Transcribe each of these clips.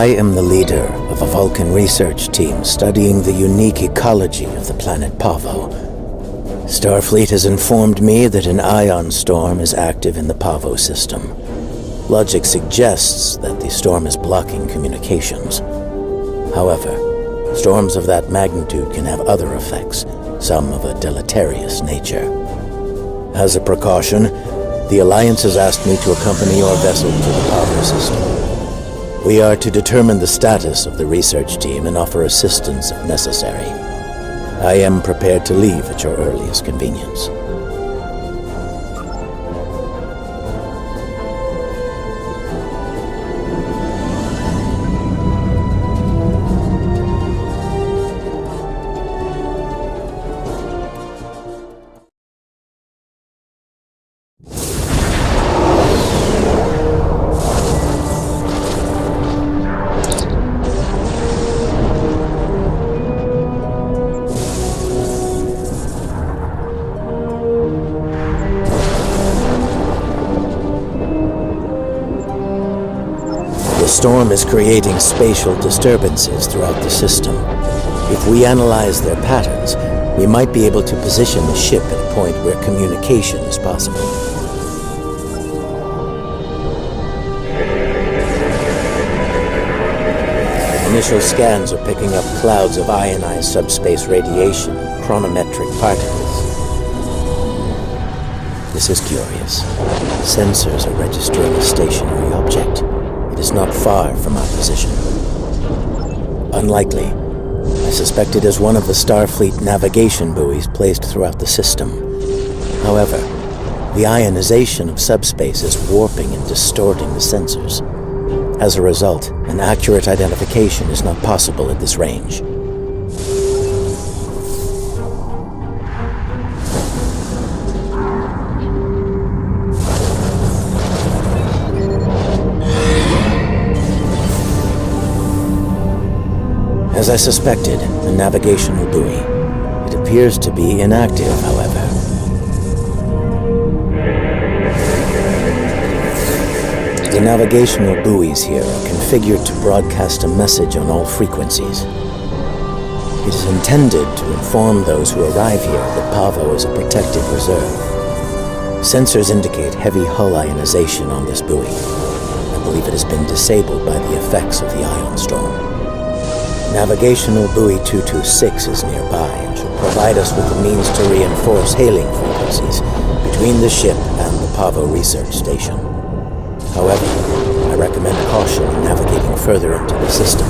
I am the leader of a Vulcan research team studying the unique ecology of the planet Pahvo. Starfleet has informed me that an ion storm is active in the Pahvo system. Logic suggests that the storm is blocking communications. However, storms of that magnitude can have other effects, some of a deleterious nature. As a precaution, the Alliance has asked me to accompany your vessel to the Pahvo system. We are to determine the status of the research team and offer assistance if necessary. I am prepared to leave at your earliest convenience. The storm is creating spatial disturbances throughout the system. If we analyze their patterns, we might be able to position the ship at a point where communication is possible. Initial scans are picking up clouds of ionized subspace radiation, chronometric particles. This is curious. Sensors are registering a stationary object. It is not far from our position. Unlikely. I suspect it is one of the Starfleet navigation buoys placed throughout the system. However, the ionization of subspace is warping and distorting the sensors. As a result, an accurate identification is not possible at this range. As I suspected, the navigational buoy. It appears to be inactive, however. The navigational buoys here are configured to broadcast a message on all frequencies. It is intended to inform those who arrive here that Pahvo is a protected reserve. Sensors indicate heavy hull ionization on this buoy. I believe it has been disabled by the effects of the ion storm. Navigational buoy 226 is nearby and should provide us with the means to reinforce hailing frequencies between the ship and the Pahvo research station. However, I recommend caution in navigating further into the system.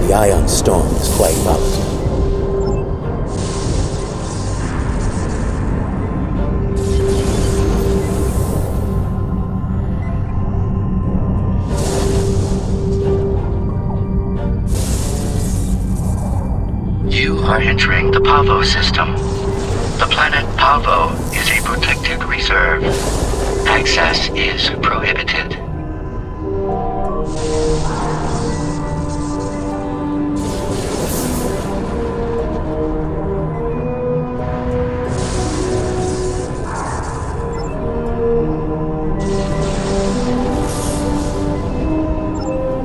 The ion storm is quite volatile. You are entering the Pahvo system. The planet Pahvo is a protected reserve. Access is prohibited.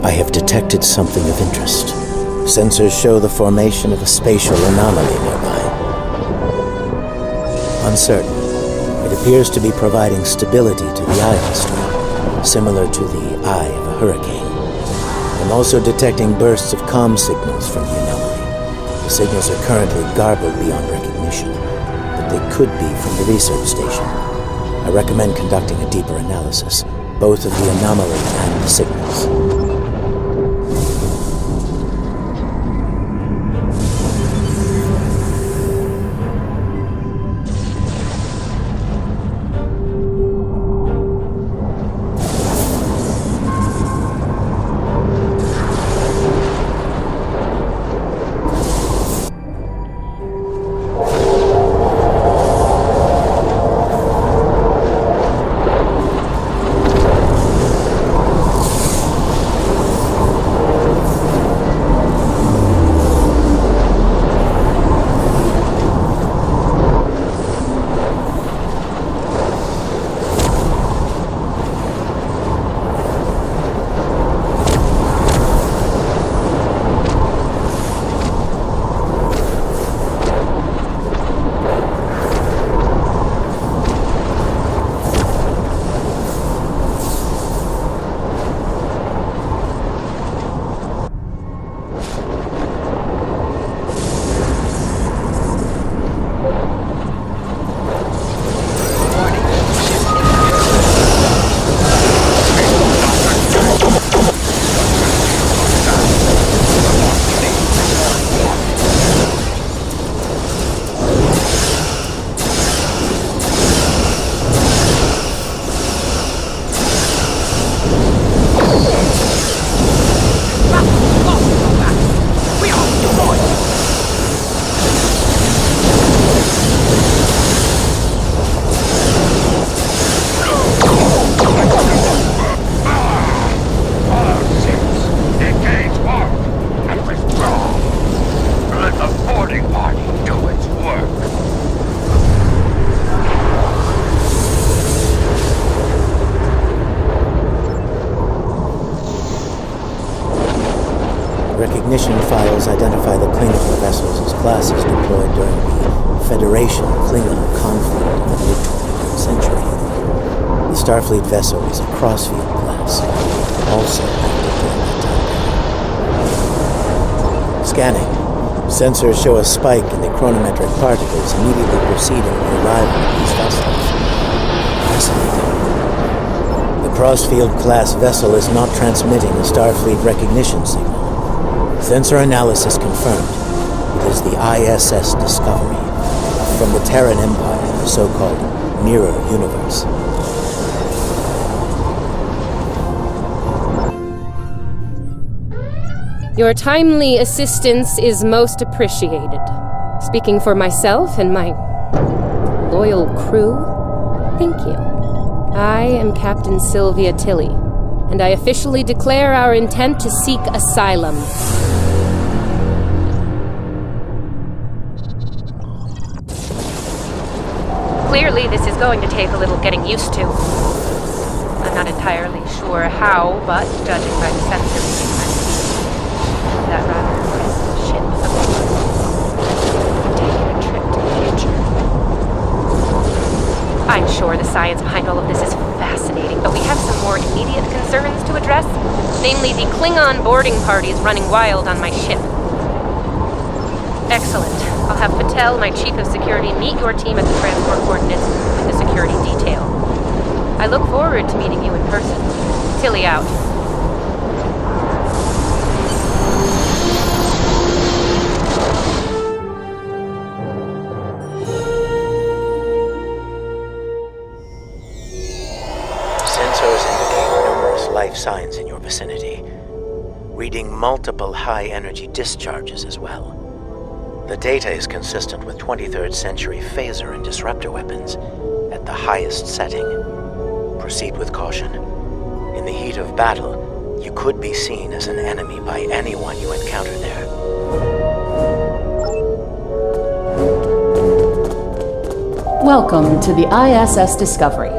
I have detected something of interest. Sensors show the formation of a spatial anomaly nearby. Uncertain, it appears to be providing stability to the ion storm, similar to the eye of a hurricane. I'm also detecting bursts of comm signals from the anomaly. The signals are currently garbled beyond recognition, but they could be from the research station. I recommend conducting a deeper analysis, both of the anomaly and the signals. recognition files identify the Klingon vessels as classes deployed during the Federation-Klingon conflict in the mid-20th century. The Starfleet vessel is a Crossfield class, also active during that time. Scanning. Sensors show a spike in the chronometric particles immediately preceding the arrival of these vessels. Fascinating. The Crossfield-class vessel is not transmitting a Starfleet recognition signal. Sensor analysis confirmed. It is the ISS Discovery, from the Terran Empire in the so-called Mirror Universe. Your timely assistance is most appreciated. Speaking for myself and my loyal crew, thank you. I am Captain Sylvia Tilly, and I officially declare our intent to seek asylum. Clearly, this is going to take a little getting used to. I'm not entirely sure how, but judging by the sensor readings I'm seeing, that rather impressive ship taking a trip to the future. I'm sure the science behind all of this is fascinating, but we have some more immediate concerns to address, namely the Klingon boarding parties running wild on my ship. Excellent. I'll have Patel, my chief of security, meet your team at the transport coordinates with the security detail. I look forward to meeting you in person. Tilly out. Sensors indicate numerous life signs in your vicinity, reading multiple high-energy discharges as well. The data is consistent with 23rd century phaser and disruptor weapons at the highest setting. Proceed with caution. In the heat of battle, you could be seen as an enemy by anyone you encounter there. Welcome to the ISS Discovery.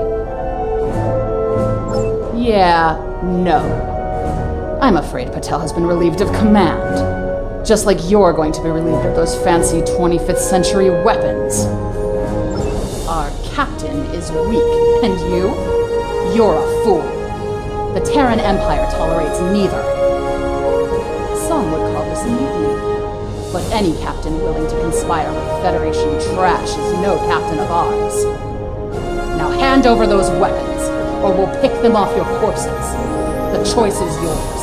Yeah, no. I'm afraid Patel has been relieved of command. Just like you're going to be relieved of those fancy 25th century weapons. Our captain is weak, and you're a fool. The Terran Empire tolerates neither. Some would call this a mutiny, but any captain willing to conspire with Federation trash is no captain of ours. Now hand over those weapons, or we'll pick them off your corpses. The choice is yours.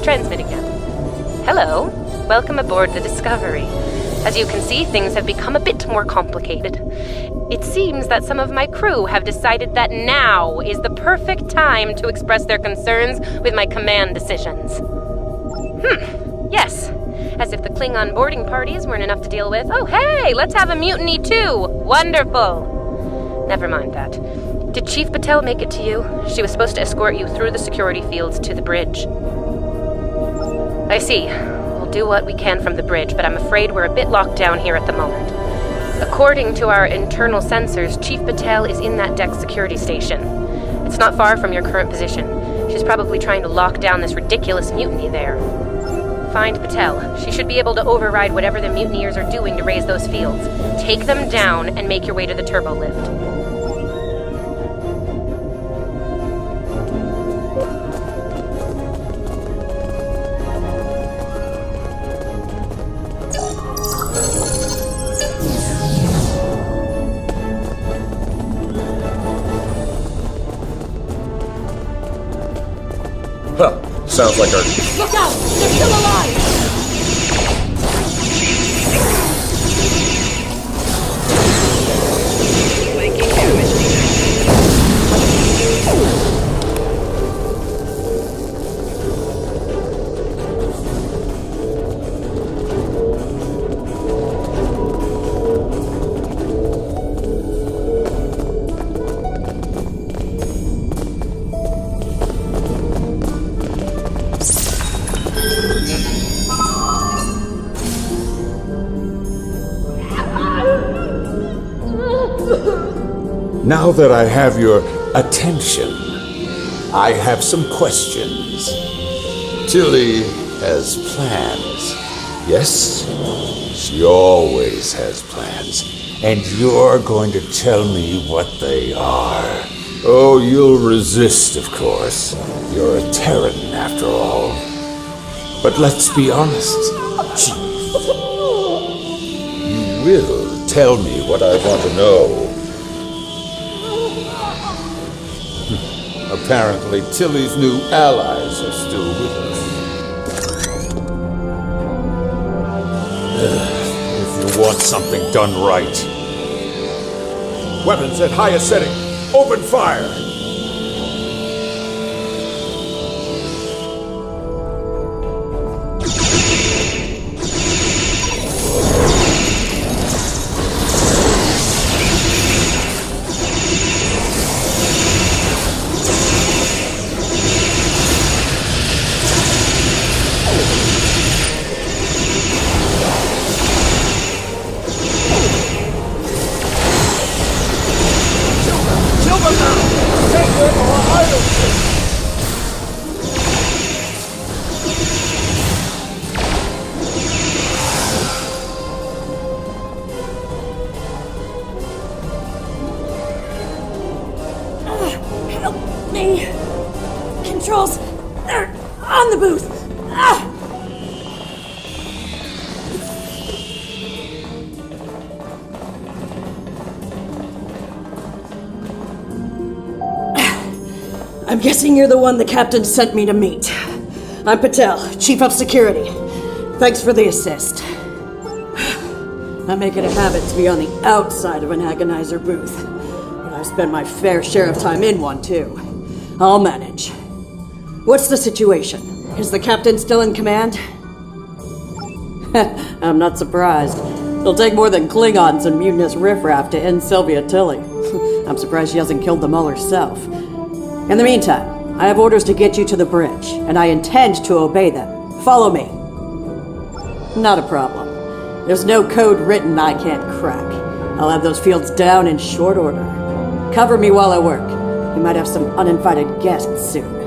Transmitting now. Hello. Welcome aboard the Discovery. As you can see, things have become a bit more complicated. It seems that some of my crew have decided that now is the perfect time to express their concerns with my command decisions. Yes. As if the Klingon boarding parties weren't enough to deal with. Oh, hey, let's have a mutiny too. Wonderful. Never mind that. Did Chief Patel make it to you? She was supposed to escort you through the security fields to the bridge. I see. We'll do what we can from the bridge, but I'm afraid we're a bit locked down here at the moment. According to our internal sensors, Chief Patel is in that deck security station. It's not far from your current position. She's probably trying to lock down this ridiculous mutiny there. Find Patel. She should be able to override whatever the mutineers are doing to raise those fields. Take them down and make your way to the turbo lift. Huh. Sounds like our... Look out! They're still alive! Making damage. Now that I have your attention, I have some questions. Tilly has plans. Yes? She always has plans. And you're going to tell me what they are. Oh, you'll resist, of course. You're a Terran, after all. But let's be honest, Chief. You will tell me what I want to know. Apparently, Tilly's new allies are still with us. If you want something done right. Weapons at highest setting. Open fire! Controls are on the booth. I'm guessing you're the one the captain sent me to meet. I'm Patel, Chief of Security. Thanks for the assist. I make it a habit to be on the outside of an agonizer booth, but I spend my fair share of time in one too. I'll manage. What's the situation? Is the captain still in command? I'm not surprised. It'll take more than Klingons and mutinous riffraff to end Sylvia Tilly. I'm surprised she hasn't killed them all herself. In the meantime, I have orders to get you to the bridge, and I intend to obey them. Follow me. Not a problem. There's no code written I can't crack. I'll have those fields down in short order. Cover me while I work. We might have some uninvited guests soon.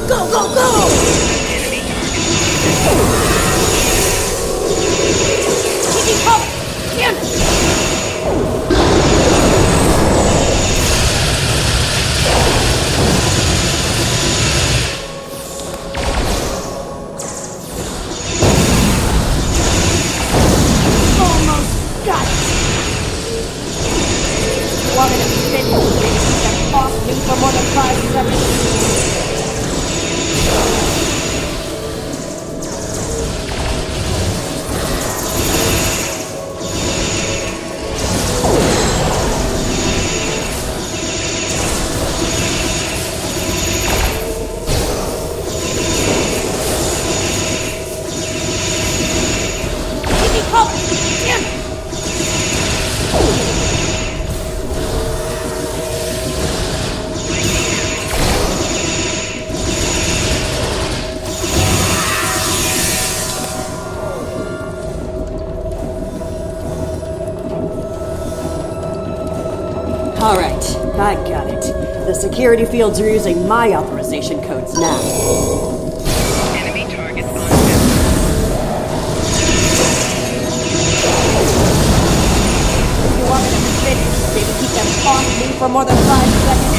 Go, go, go! Keep cover! Damn it! Almost got it! Wanted to be finished, and lost me for more than 5 seconds. All right, I got it. The security fields are using my authorization codes now. Enemy targets on If you want me to finish, maybe keep them on me for more than 5 seconds.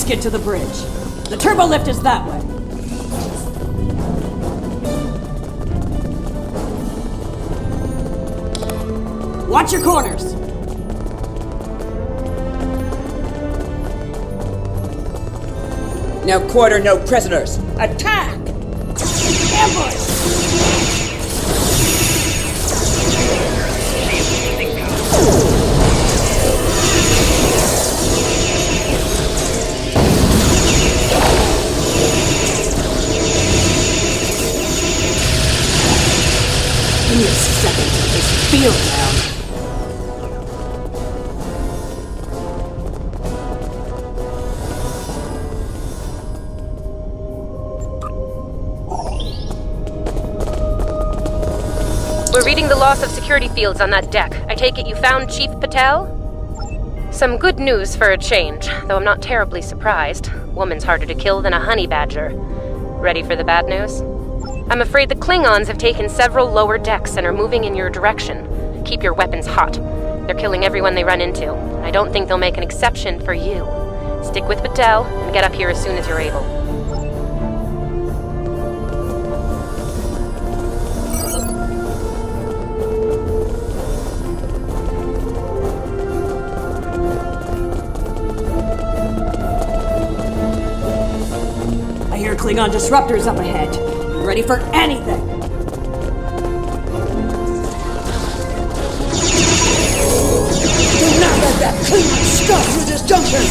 get to the bridge. The turbo lift is that way. Watch your corners. No quarter, no prisoners. Attack! Ambush! Give me a second to get this feel down. We're reading the loss of security fields on that deck. I take it you found Chief Patel? Some good news for a change, though I'm not terribly surprised. Woman's harder to kill than a honey badger. Ready for the bad news? I'm afraid the Klingons have taken several lower decks and are moving in your direction. Keep your weapons hot. They're killing everyone they run into, and I don't think they'll make an exception for you. Stick with Patel and get up here as soon as you're able. I hear Klingon disruptors up ahead. Be ready for anything. Do not let that Klingon stop through this junction!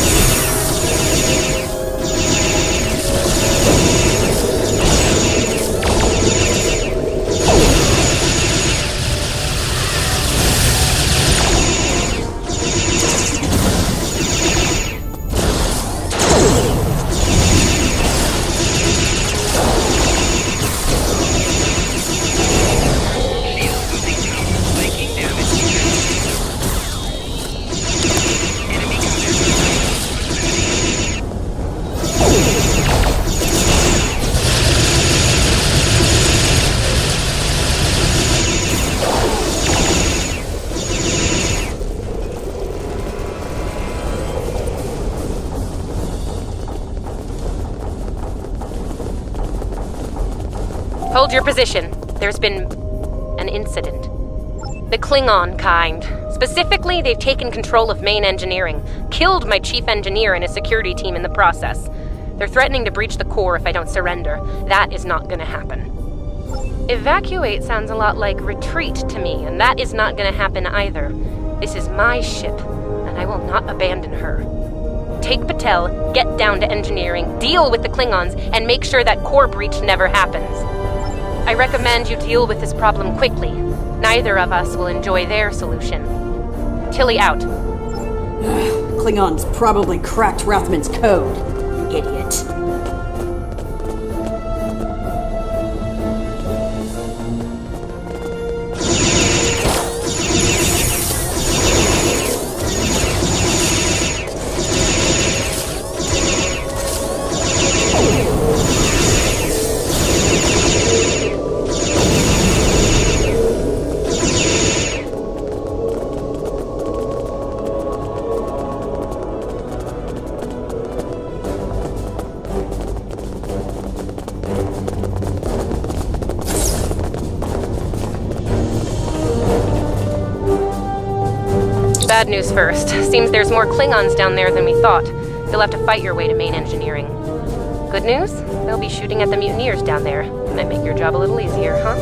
Hold your position. There's been an incident. The Klingon kind. Specifically, they've taken control of main engineering, killed my chief engineer and his security team in the process. They're threatening to breach the core if I don't surrender. That is not gonna happen. Evacuate sounds a lot like retreat to me, and that is not gonna happen either. This is my ship, and I will not abandon her. Take Patel, get down to engineering, deal with the Klingons, and make sure that core breach never happens. I recommend you deal with this problem quickly. Neither of us will enjoy their solution. Tilly out. Klingons probably cracked Rathman's code. Idiot. Bad news first. Seems there's more Klingons down there than we thought. You'll have to fight your way to main engineering. Good news? They'll be shooting at the mutineers down there. Might make your job a little easier, huh?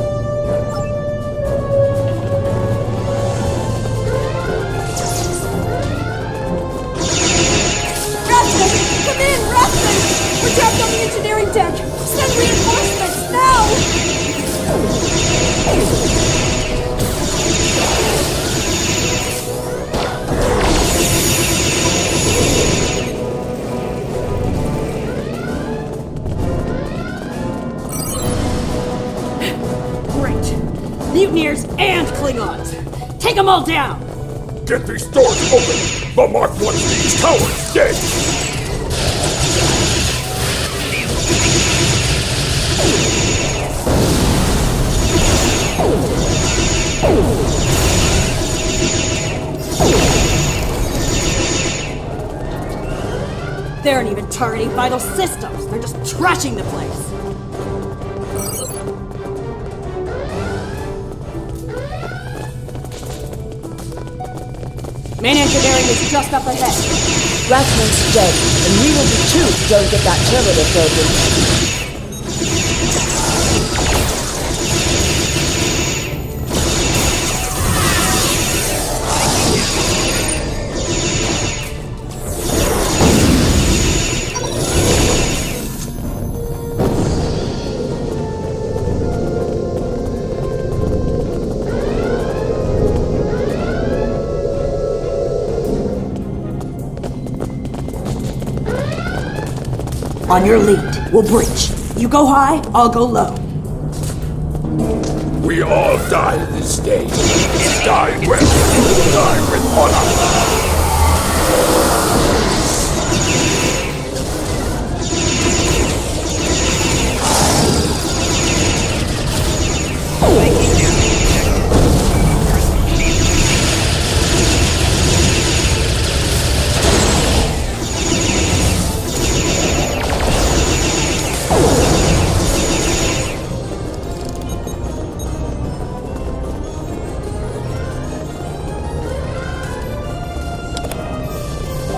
Rathman! Come in, Rathman! We're trapped on the engineering deck! Send reinforcements, now! Mutineers and Klingons! Take them all down! Get these doors open! The Mark wants these cowards dead! They aren't even targeting vital systems. They're just trashing the place. Main engineering is just up ahead. Rathman's dead, and we will be too if we don't get that terminal broken. On your lead, we'll breach. You go high, I'll go low. We all die this day. Die well. Die with honor.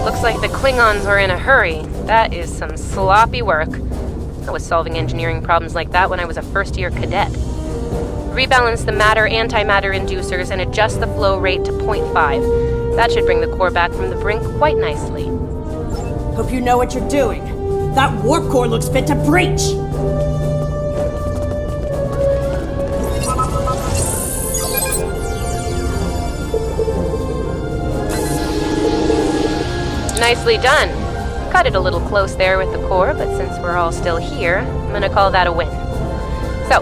Looks like the Klingons were in a hurry. That is some sloppy work. I was solving engineering problems like that when I was a first-year cadet. Rebalance the matter-antimatter inducers and adjust the flow rate to 0.5. That should bring the core back from the brink quite nicely. Hope you know what you're doing. That warp core looks fit to breach. Nicely done. Cut it a little close there with the core, but since we're all still here, I'm gonna call that a win. So,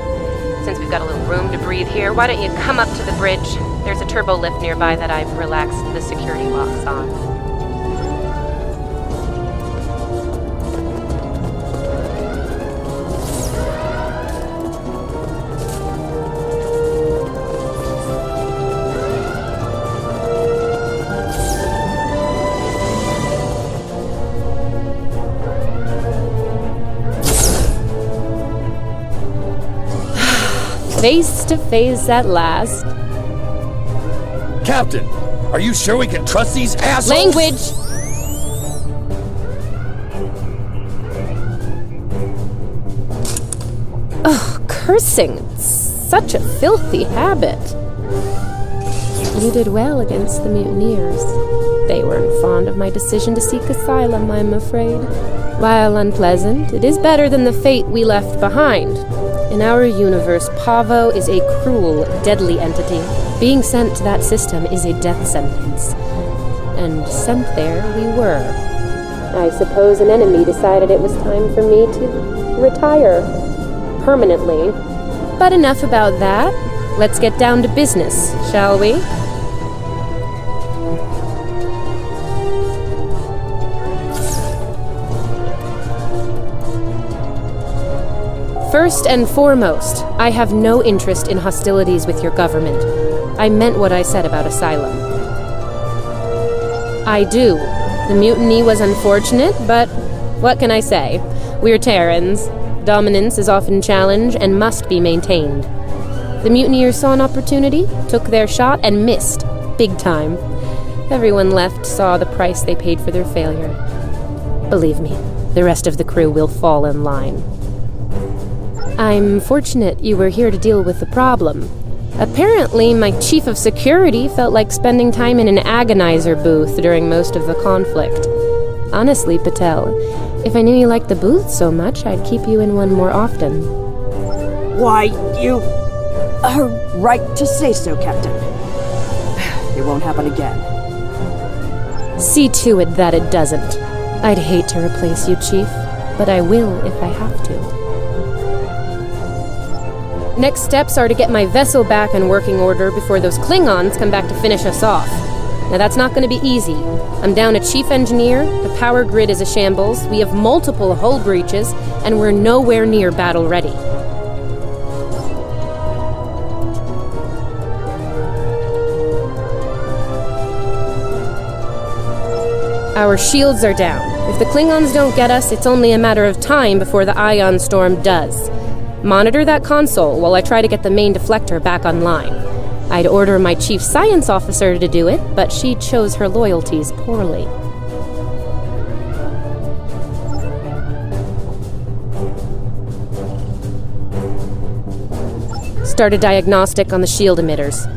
since we've got a little room to breathe here, why don't you come up to the bridge? There's a turbo lift nearby that I've relaxed the security locks on. Face to face at last. Captain, are you sure we can trust these assholes? Language! Ugh, cursing. It's such a filthy habit. You did well against the mutineers. They weren't fond of my decision to seek asylum, I'm afraid. While unpleasant, it is better than the fate we left behind. In our universe, Pahvo is a cruel, deadly entity. Being sent to that system is a death sentence. And sent there we were. I suppose an enemy decided it was time for me to retire. Permanently. But enough about that. Let's get down to business, shall we? First and foremost, I have no interest in hostilities with your government. I meant what I said about asylum. I do. The mutiny was unfortunate, but what can I say? We're Terrans. Dominance is often challenged and must be maintained. The mutineers saw an opportunity, took their shot, and missed. Big time. Everyone left saw the price they paid for their failure. Believe me, the rest of the crew will fall in line. I'm fortunate you were here to deal with the problem. Apparently, my chief of security felt like spending time in an agonizer booth during most of the conflict. Honestly, Patel, if I knew you liked the booth so much, I'd keep you in one more often. Why, you are right to say so, Captain. It won't happen again. See to it that it doesn't. I'd hate to replace you, Chief, but I will if I have to. Next steps are to get my vessel back in working order before those Klingons come back to finish us off. Now that's not going to be easy. I'm down a chief engineer, the power grid is a shambles, we have multiple hull breaches, and we're nowhere near battle ready. Our shields are down. If the Klingons don't get us, it's only a matter of time before the ion storm does. Monitor that console while I try to get the main deflector back online. I'd order my chief science officer to do it, but she chose her loyalties poorly. Start a diagnostic on the shield emitters.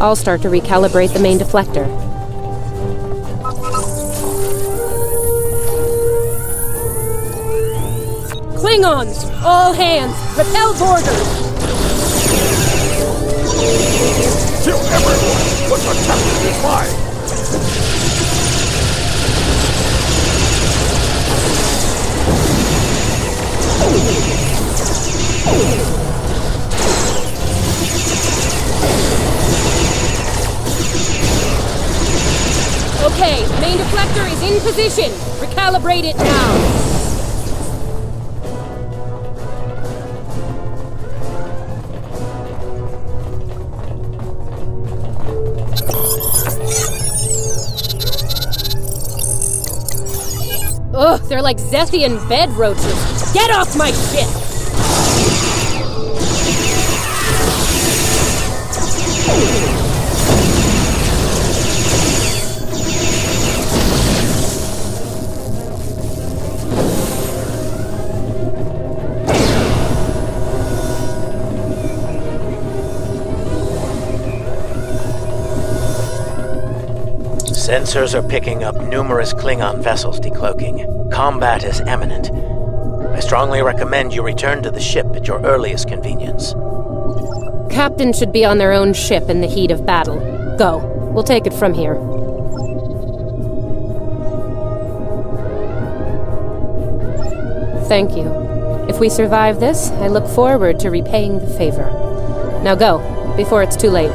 I'll start to recalibrate the main deflector. Klingons! All hands! Repel boarders! Kill everyone! What's attacking is mine! Okay, main deflector is in position. Recalibrate it now. Ugh, they're like Zethian bed roaches. Get off my ship! Sensors are picking up numerous Klingon vessels decloaking. Combat is imminent. I strongly recommend you return to the ship at your earliest convenience. Captain should be on their own ship in the heat of battle. Go. We'll take it from here. Thank you. If we survive this, I look forward to repaying the favor. Now go, before it's too late.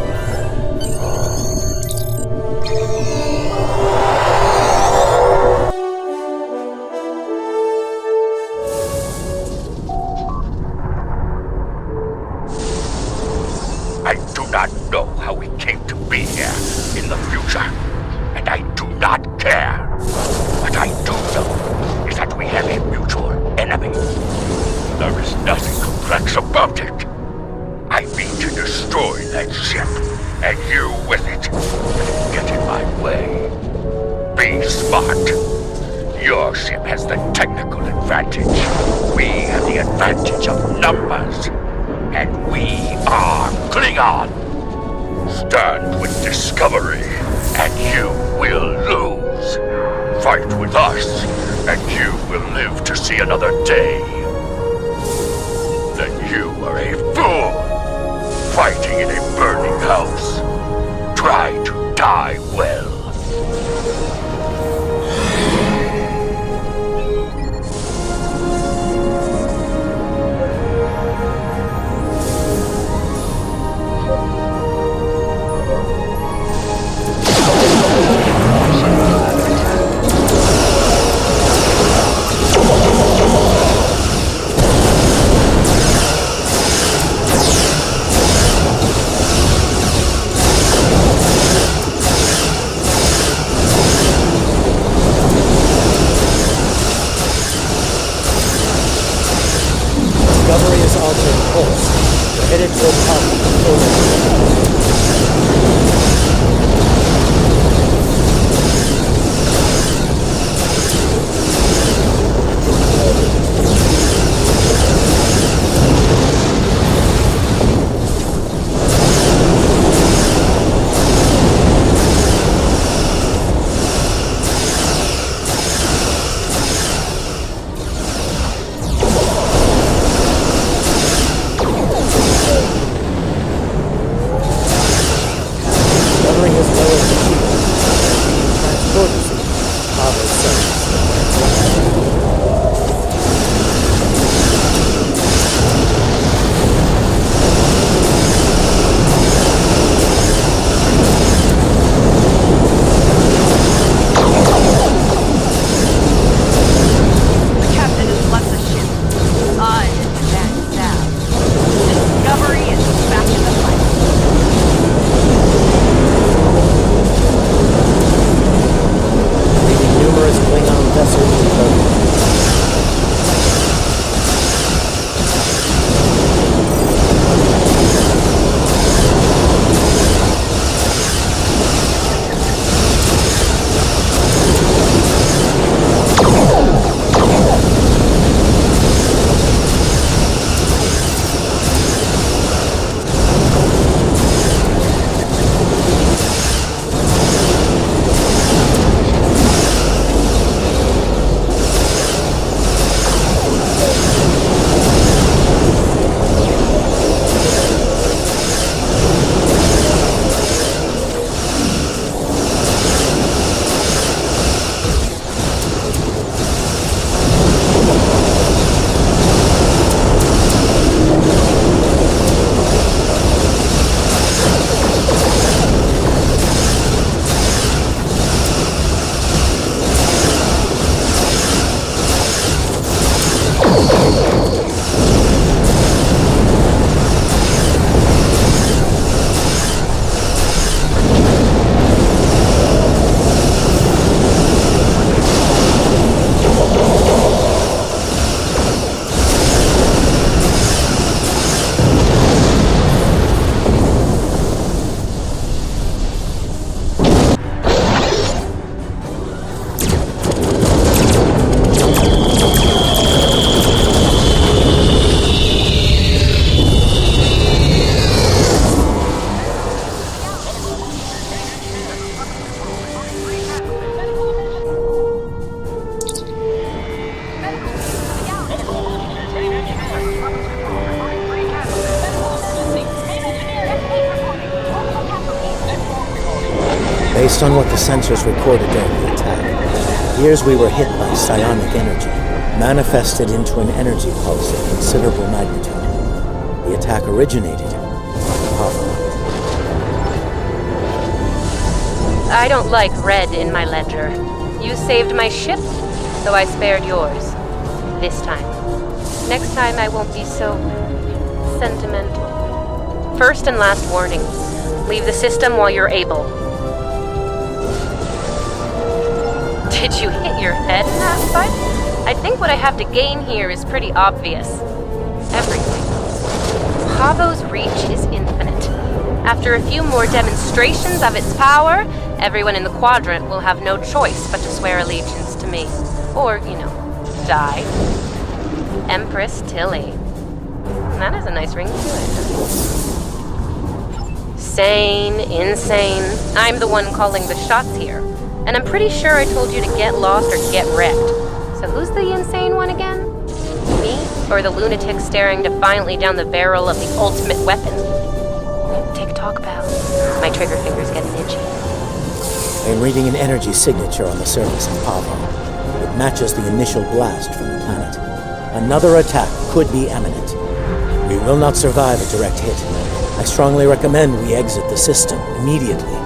I do not know how we came to be here in the future, and I do not care. What I do know is that we have a mutual enemy. There is nothing complex about it. I mean to destroy that ship, and you with it. Get in my way. Be smart. Your ship has the technical advantage. We have the advantage of numbers. And we are Klingon. Stand with Discovery, and you will lose. Fight with us, and you will live to see another day. Then you are a fool, fighting in a burning house. Try to die well. Based on what the sensors recorded during the attack, it appears we were hit by psionic energy, manifested into an energy pulse of considerable magnitude. The attack originated on Pahvo. I don't like red in my ledger. You saved my ship, so I spared yours. This time. Next time I won't be so sentimental. First and last warning. Leave the system while you're able. Did you hit your head in that fight? I think what I have to gain here is pretty obvious. Everything. Pahvo's reach is infinite. After a few more demonstrations of its power, everyone in the quadrant will have no choice but to swear allegiance to me. Or, die. Empress Tilly. That has a nice ring to it. Sane, insane. I'm the one calling the shots here. And I'm pretty sure I told you to get lost or get wrecked. So who's the insane one again? Me? Or the lunatic staring defiantly down the barrel of the ultimate weapon? Tick-tock, pal. My trigger finger's getting itchy. I'm reading an energy signature on the surface of Pahvo. It matches the initial blast from the planet. Another attack could be imminent. We will not survive a direct hit. I strongly recommend we exit the system immediately.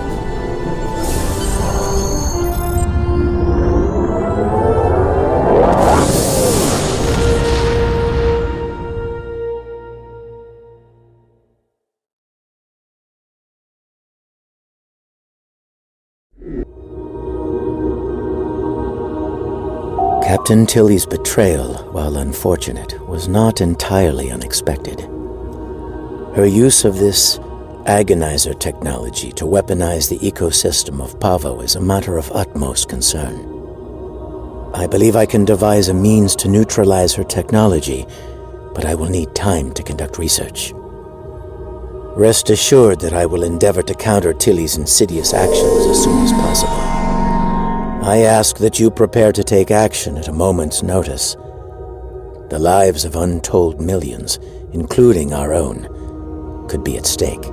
Captain Tilly's betrayal, while unfortunate, was not entirely unexpected. Her use of this agonizer technology to weaponize the ecosystem of Pahvo is a matter of utmost concern. I believe I can devise a means to neutralize her technology, but I will need time to conduct research. Rest assured that I will endeavor to counter Tilly's insidious actions as soon as possible. I ask that you prepare to take action at a moment's notice. The lives of untold millions, including our own, could be at stake.